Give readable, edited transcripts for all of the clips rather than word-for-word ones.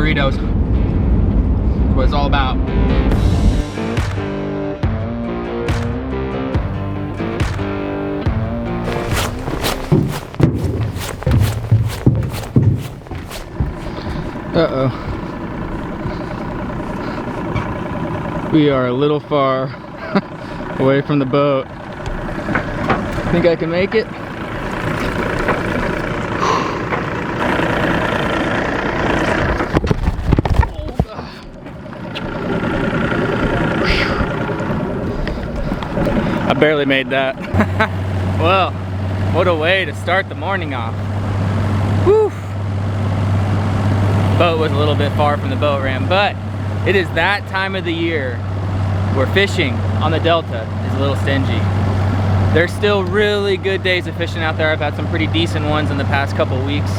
burritos. That's what it's all about. Uh-oh. We are a little far away from the boat. Think I can make it? I barely made that. Well, what a way to start the morning off. Whew. Boat was a little bit far from the boat ramp, but it is that time of the year where fishing on the Delta is a little stingy. There's still really good days of fishing out there. I've had some pretty decent ones in the past couple weeks,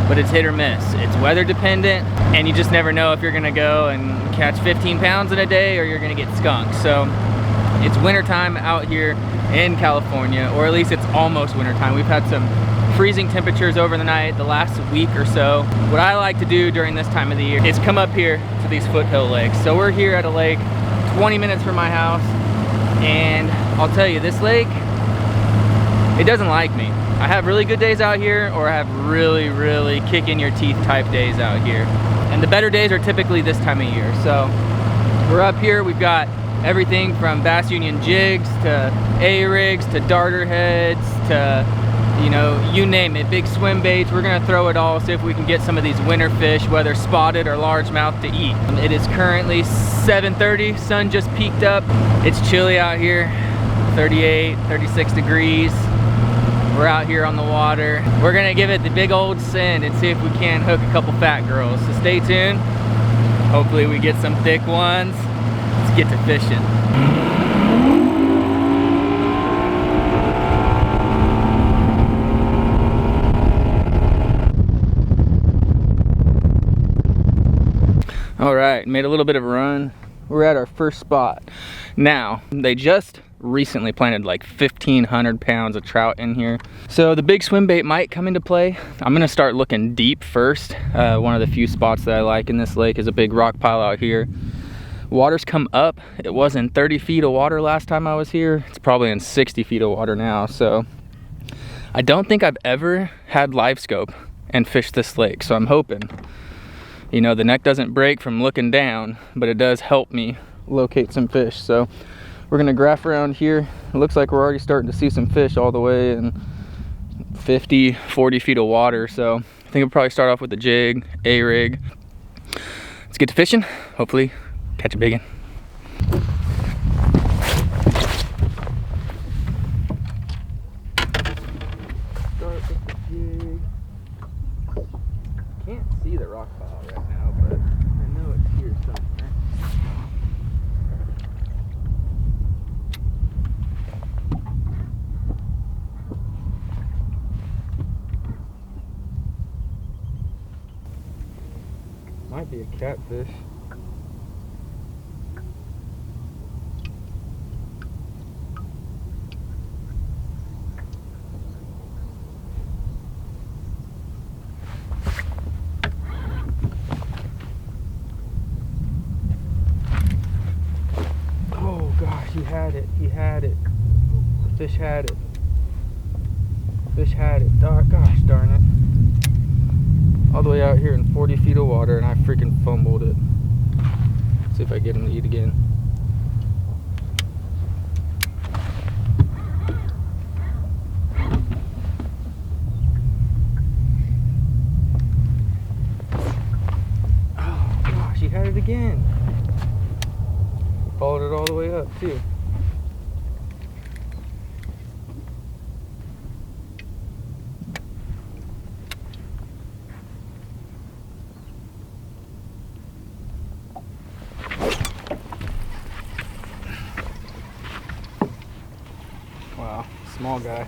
but it's hit or miss. It's weather dependent, and you just never know if you're gonna go and catch 15 pounds in a day or you're gonna get skunked. So it's wintertime out here in California, or at least it's almost wintertime. We've had some freezing temperatures over the night the last week or so. What I like to do during this time of the year is come up here to these foothill lakes. So we're here at a lake 20 minutes from my house, and I'll tell you, this lake, it doesn't like me. I have really good days out here, or I have really, really kick in your teeth type days out here. And the better days are typically this time of year. So we're up here, we've got everything from Bass Union jigs to A-rigs to darter heads to, you know, you name it, big swim baits. We're gonna throw it all, see if we can get some of these winter fish, whether spotted or largemouth, to eat. It is currently 7:30, sun just peaked up. It's chilly out here, 38, 36 degrees. We're out here on the water. We're gonna give it the big old send and see if we can hook a couple fat girls. So stay tuned. Hopefully we get some thick ones. Let's get to fishing. All right, made a little bit of a run. We're at our first spot. Now, they just recently planted like 1,500 pounds of trout in here. So the big swim bait might come into play. I'm gonna start looking deep first. One of the few spots that I like in this lake is a big rock pile out here. Water's come up. It was in 30 feet of water last time I was here. It's probably in 60 feet of water now. So I don't think I've ever had live scope and fished this lake. So I'm hoping, you know, the neck doesn't break from looking down, but it does help me locate some fish. So we're gonna graph around here. It looks like we're already starting to see some fish all the way in 50, 40 feet of water. So I think we'll probably start off with the jig, A-rig. Let's get to fishing. Hopefully catch a big one. Start with the jig. Can't see the rock pile right now, but I know it's here somewhere. Might be a catfish. Oh gosh, he had it. He had it. The fish had it. Fish had it. Gosh darn it. All the way out here in 40 feet of water, and I freaking fumbled it. See if I get him to eat again. Oh gosh, he had it again. Followed it all the way up too. Wow, small guy.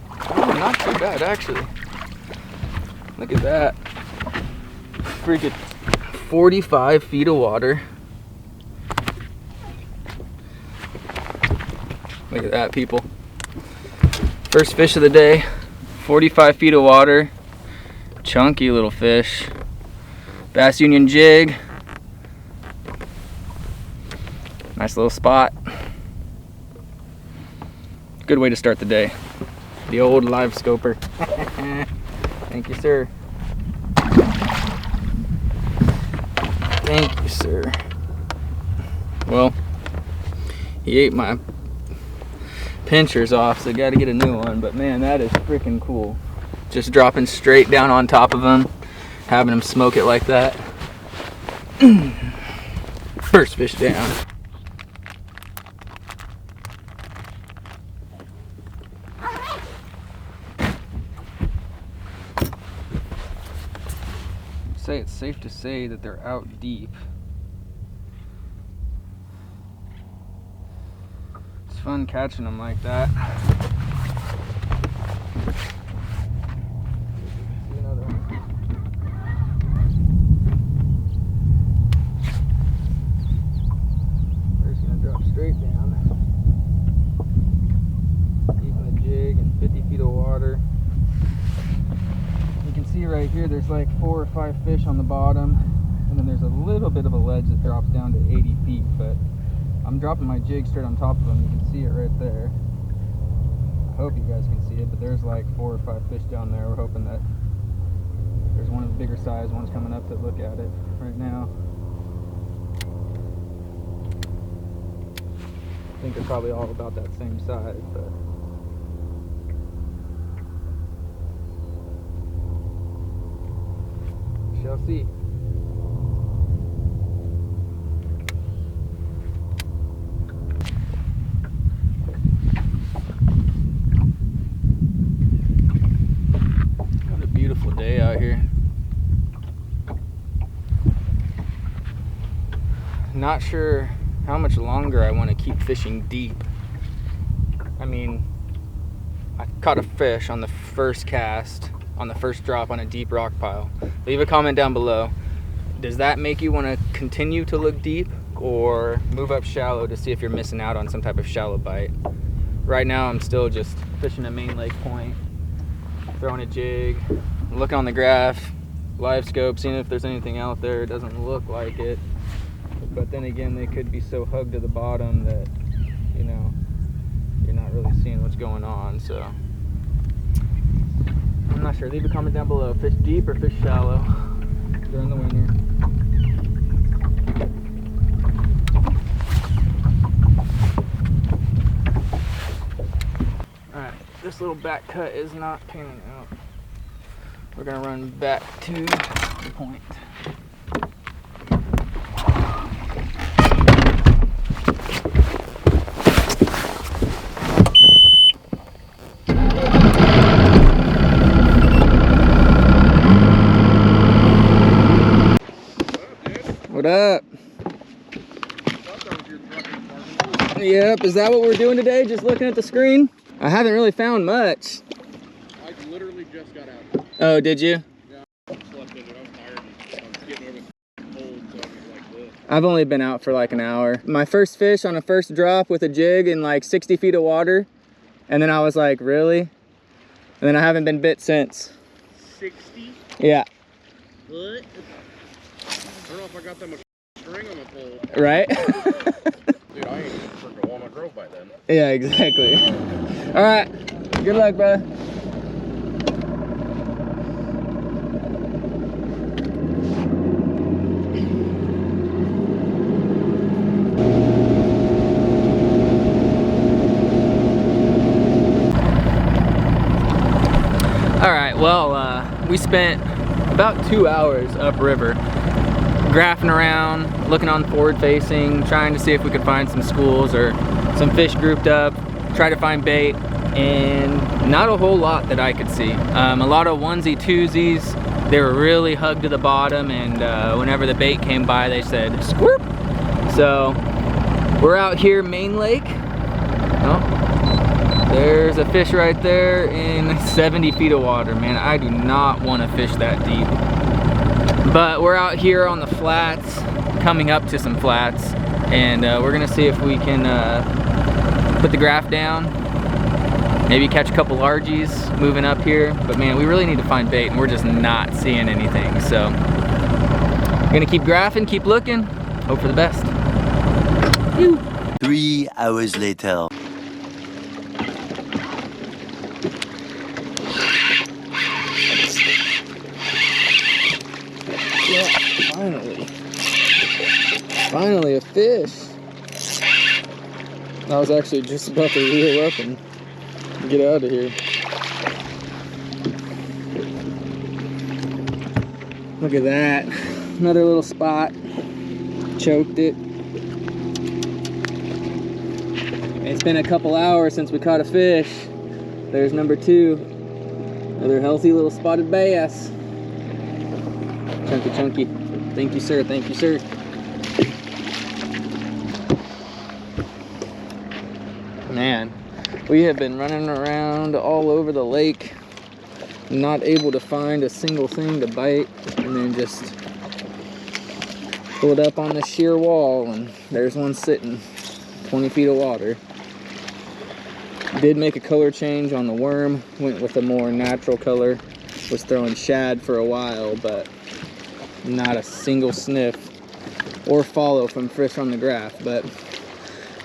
Oh, not too bad actually. Look at that. Freaking 45 feet of water. Look at that, people. First fish of the day, 45 feet of water, Chunky little fish. Bass Union jig. Nice little spot. Good way to start the day. The old live scoper. Thank you, sir. Thank you, sir. Well, he ate my pinchers off, so I gotta get a new one. But man, that is freaking cool. Just dropping straight down on top of him, having him smoke it like that. First fish down. Say it's safe to say that they're out deep. It's fun catching them like that. See another one. They're just gonna drop straight down. Keeping the jig in 50 feet of water. You can see right here there's like 4 or 5 fish on the bottom, and then there's a little bit of a ledge that drops down to 80 feet, but I'm dropping my jig straight on top of them. You can see it right there. I hope you guys can see it, but there's like 4 or 5 fish down there. We're hoping that there's one of the bigger size ones coming up to look at it right now. I think they're probably all about that same size, but shall see. What a beautiful day out here. Not sure how much longer I want to keep fishing deep. I mean, I caught a fish on the first cast, on the first drop on a deep rock pile. Leave a comment down below. Does that make you want to continue to look deep, or move up shallow to see if you're missing out on some type of shallow bite? Right now I'm still just fishing a main lake point, throwing a jig, looking on the graph, live scope, seeing if there's anything out there. It doesn't look like it, but then again, they could be so hugged to the bottom that, you know, you're not really seeing what's going on. So I'm not sure. Leave a comment down below. Fish deep or fish shallow during the winter. Alright, this little back cut is not panning out. We're gonna run back to the point. What up? Yep, is that what we're doing today? Just looking at the screen? I haven't really found much. I literally just got out. Oh, did you? Yeah, I slept in it. I was tired. I was getting over the cold, so I was like this. I've only been out for like an hour. My first fish on a first drop with a jig in like 60 feet of water. And then I was like, really? And then I haven't been bit since. 60? Yeah. What? I don't know if I got that much string on the pole. Right? Dude, I ain't freaking Walnut Grove by then. Yeah, exactly. All right. Good luck, brother. All right, well, we spent about 2 hours upriver, graphing around, looking on forward facing, trying to see if we could find some schools or some fish grouped up, try to find bait, and not a whole lot that I could see. A lot of onesie twosies. They were really hugged to the bottom, and whenever the bait came by, they said squirp. So we're out here, Main Lake. Oh, there's a fish right there in 70 feet of water. Man, I do not want to fish that deep. But we're out here on the flats, coming up to some flats, and we're gonna see if we can put the graph down Maybe catch a couple largies moving up here, but man, we really need to find bait and we're just not seeing anything. So I'm gonna keep graphing, keep looking, hope for the best. 3 hours later. Yeah, finally a fish. I was actually just about to reel up and get out of here. Look at that. Another little spot. Choked it. It's been a couple hours since we caught a fish. There's number 2. Another healthy little spotted bass. Chunky, chunky. Thank you, sir. Thank you, sir. Man, we have been running around all over the lake, not able to find a single thing to bite, and then just pulled up on the sheer wall, and there's one sitting, 20 feet of water. Did make a color change on the worm, went with a more natural color, was throwing shad for a while, but not a single sniff or follow from fish on the graph. But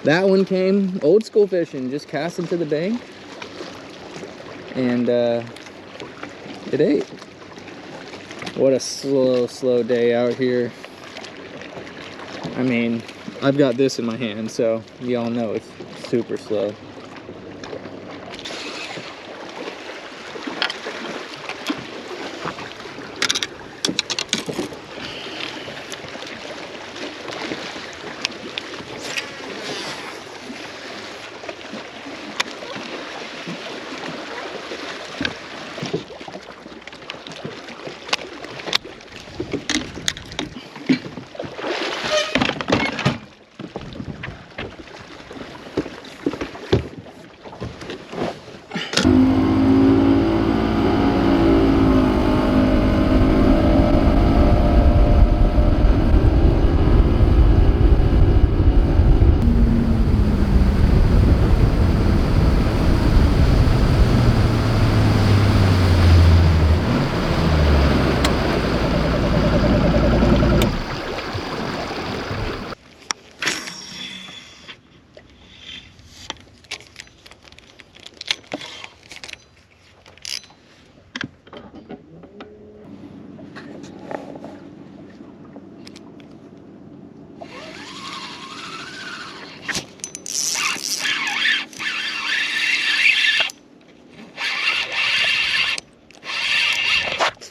that one came old school fishing, just casting to the bank, and it ate. What a slow day out here. I mean, I've got this in my hand, so y'all know it's super slow.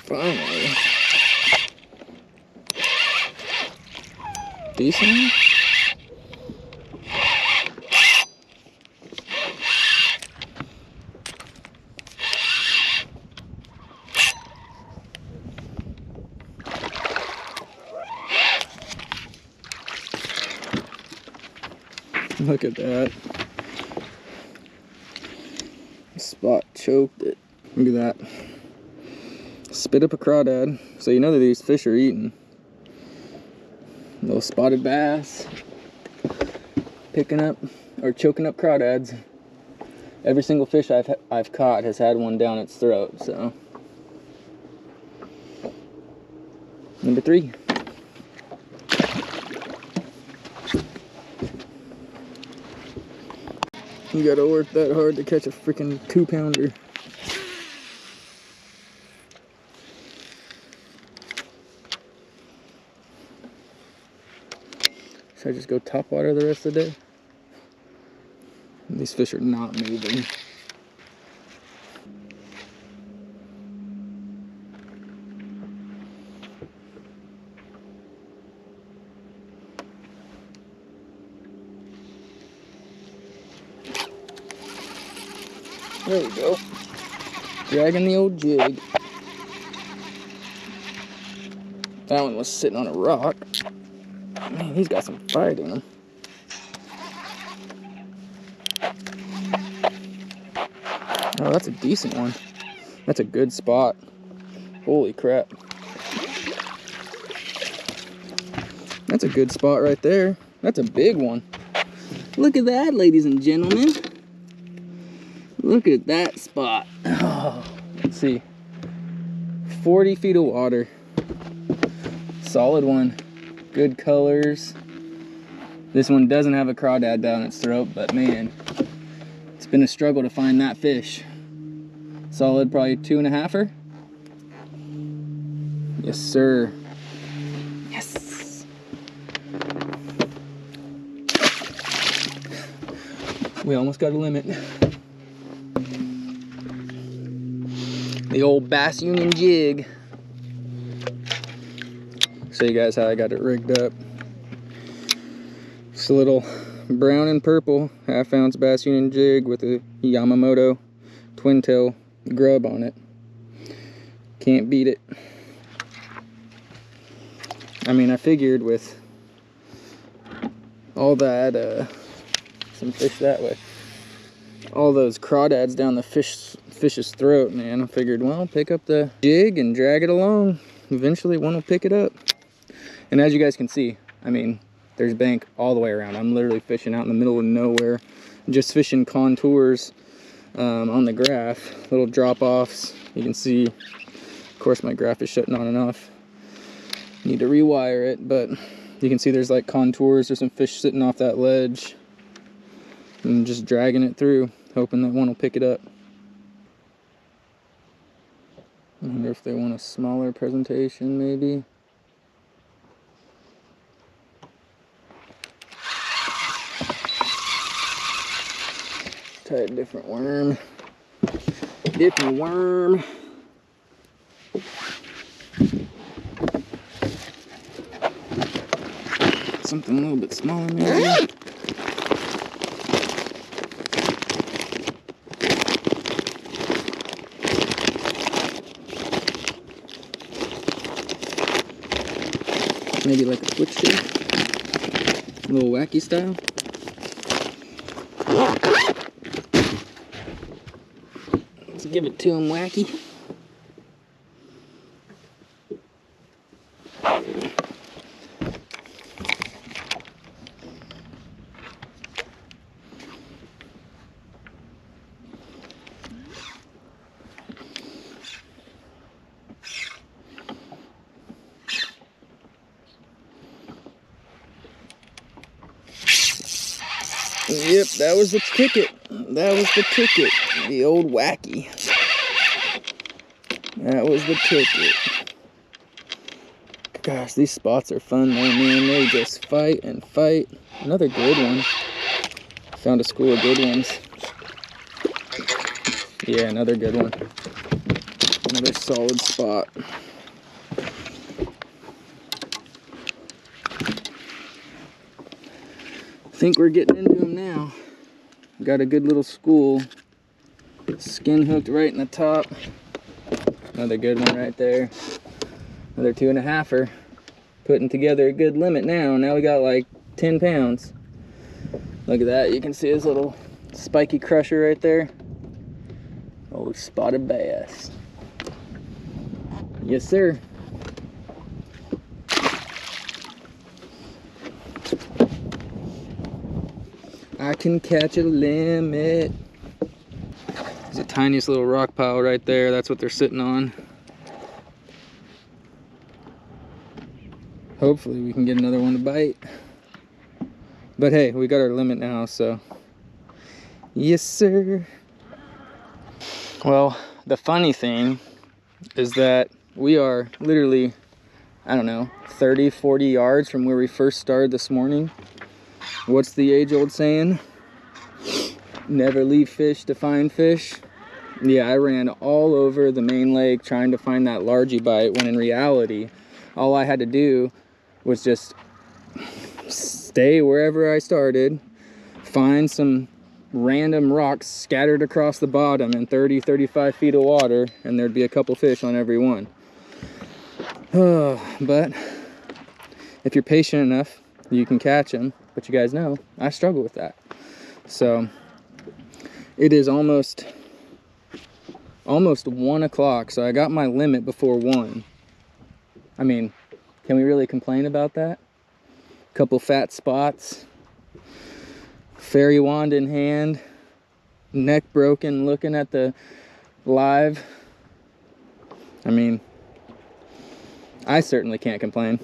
Finally. Decent. Look at that. Spot choked it. Look at that. Spit up a crawdad. So you know that these fish are eating. Little spotted bass. Picking up or choking up crawdads. Every single fish I've caught has had one down its throat, so. Number 3. You gotta work that hard to catch a freaking 2-pounder. Should I just go top water the rest of the day? These fish are not moving. There we go. Dragging the old jig. That one was sitting on a rock. Man, he's got some fight in him. Oh, that's a decent one. That's a good spot. Holy crap. That's a good spot right there. That's a big one. Look at that, ladies and gentlemen. Look at that spot. Oh, let's see. 40 feet of water. Solid one. Good colors. This one doesn't have a crawdad down its throat, but man, it's been a struggle to find that fish. Solid, probably 2.5-er. Yes, sir. Yes. We almost got a limit. The old Bass Union jig. Show you guys how I got it rigged up. It's a little brown and purple 1/2 ounce Bass Union jig with a Yamamoto twin tail grub on it. Can't beat it. I mean, I figured with all that, some fish that way, all those crawdads down the fish's throat, man, I figured, well, pick up the jig and drag it along. Eventually one will pick it up. And as you guys can see, I mean, there's bank all the way around. I'm literally fishing out in the middle of nowhere, just fishing contours on the graph, little drop-offs. You can see, of course, my graph is shutting on and off. Need to rewire it, but you can see there's like contours. There's some fish sitting off that ledge. And just dragging it through, hoping that one will pick it up. I wonder if they want a smaller presentation, maybe. Try a different worm. Different worm. Something a little bit smaller, maybe. Maybe like a quick shake, a little wacky style. Let's give it to him wacky. Yep, that was the ticket. That was the ticket. The old wacky. That was the ticket. Gosh, these spots are fun though, man. They just fight and fight. Another good one. Found a school of good ones. Yeah, another good one. Another solid spot. I think we're getting into them now. Got a good little school. Skin hooked right in the top. Another good one right there. Another 2.5-er. Putting together a good limit now. Now we got like 10 pounds. Look at that. You can see his little spiky crusher right there. Old spotted bass. Yes, sir. I can catch a limit. There's a tiniest little rock pile right there. That's what they're sitting on. Hopefully we can get another one to bite. But hey, we got our limit now, so. Yes, sir. Well, the funny thing is that we are literally, I don't know, 30, 40 yards from where we first started this morning. What's the age-old saying? Never leave fish to find fish. Yeah, I ran all over the main lake trying to find that largie bite, when in reality, all I had to do was just stay wherever I started, find some random rocks scattered across the bottom in 30, 35 feet of water, and there'd be a couple fish on every one. But if you're patient enough, you can catch them. But you guys know, I struggle with that. So it is almost 1 o'clock, so I got my limit before 1. I mean, can we really complain about that? Couple fat spots, fairy wand in hand, neck broken looking at the live. I mean, I certainly can't complain.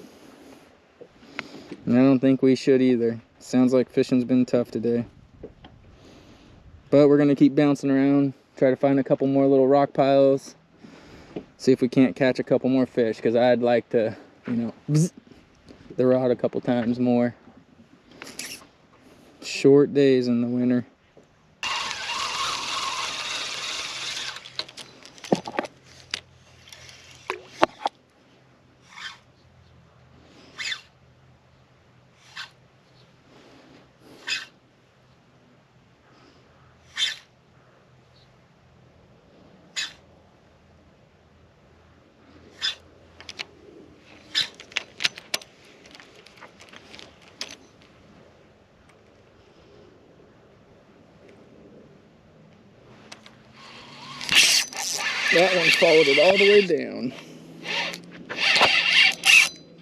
And I don't think we should either. Sounds like fishing's been tough today. But we're gonna keep bouncing around, try to find a couple more little rock piles, see if we can't catch a couple more fish, because I'd like to, you know, bzz, the rod a couple times more. Short days in the winter. That one followed it all the way down.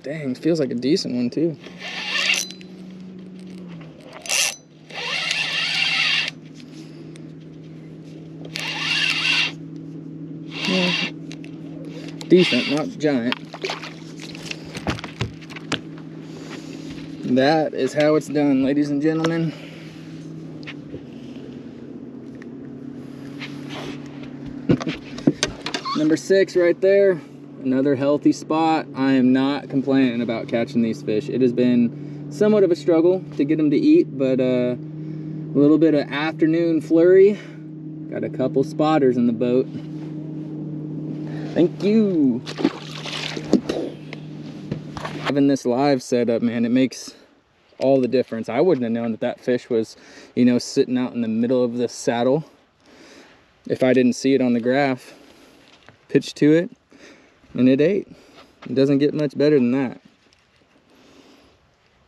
Dang, feels like a decent one too. Yeah. Decent, not giant. That is how it's done, ladies and gentlemen. Number 6 right there, another healthy spot. I am not complaining about catching these fish. It has been somewhat of a struggle to get them to eat, but a little bit of afternoon flurry. Got a couple spotters in the boat. Thank you. Having this live setup, man, it makes all the difference. I wouldn't have known that that fish was, you know, sitting out in the middle of the saddle if I didn't see it on the graph. Pitched to it and it ate. It doesn't get much better than that.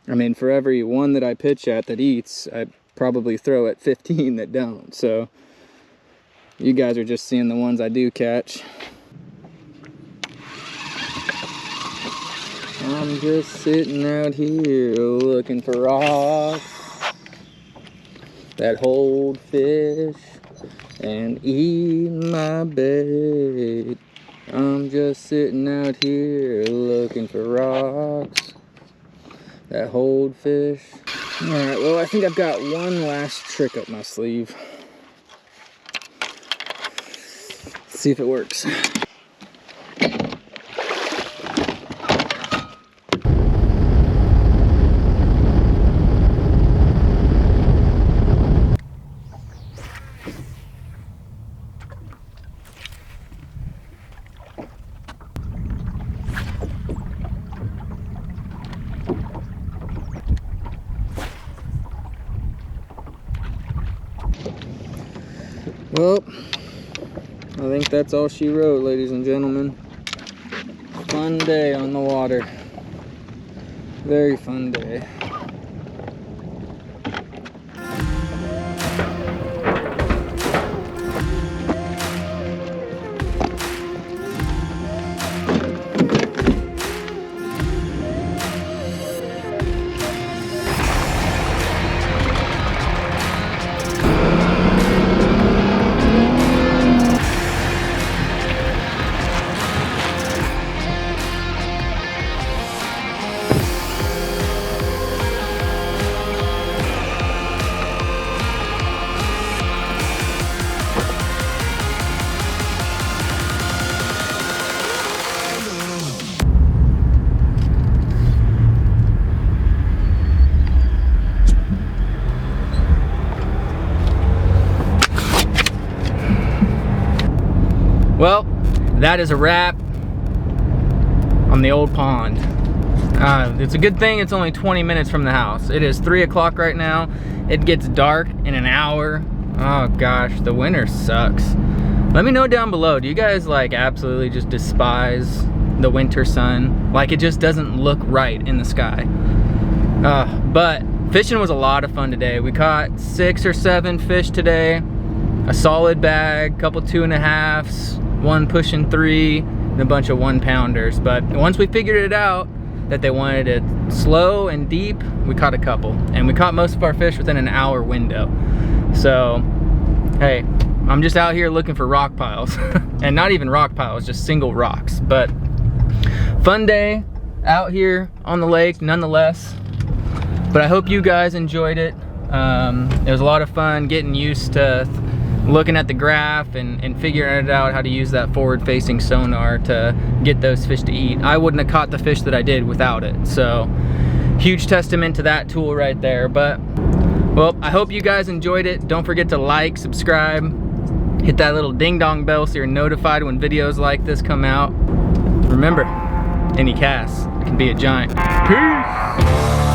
I mean, for every one that I pitch at that eats, I probably throw at 15 that don't. So you guys are just seeing the ones I do catch. I'm just sitting out here looking for rocks that hold fish and eat my bait. I'm just sitting out here looking for rocks that hold fish. All right, well, I think I've got one last trick up my sleeve. Let's see if it works. Well, I think that's all she wrote, ladies and gentlemen. Fun day on the water. Very fun day. Well, that is a wrap on the old pond. It's a good thing it's only 20 minutes from the house. It is 3 o'clock right now. It gets dark in an hour. Oh gosh, the winter sucks. Let me know down below, do you guys like absolutely just despise the winter sun? Like it just doesn't look right in the sky. But fishing was a lot of fun today. We caught 6 or 7 fish today. A solid bag, couple 2.5s, one pushing 3, and a bunch of 1-pounders. But once we figured it out that they wanted it slow and deep, we caught a couple. And we caught most of our fish within an hour window. So hey, I'm just out here looking for rock piles. And not even rock piles, just single rocks. But fun day out here on the lake nonetheless. But I hope you guys enjoyed it. It was a lot of fun getting used to looking at the graph and figuring out how to use that forward-facing sonar to get those fish to eat. I wouldn't have caught the fish that I did without it. So huge testament to that tool right there. But well, I hope you guys enjoyed it. Don't forget to like, subscribe, hit that little ding dong bell so you're notified when videos like this come out. Remember, any cast can be a giant. Peace!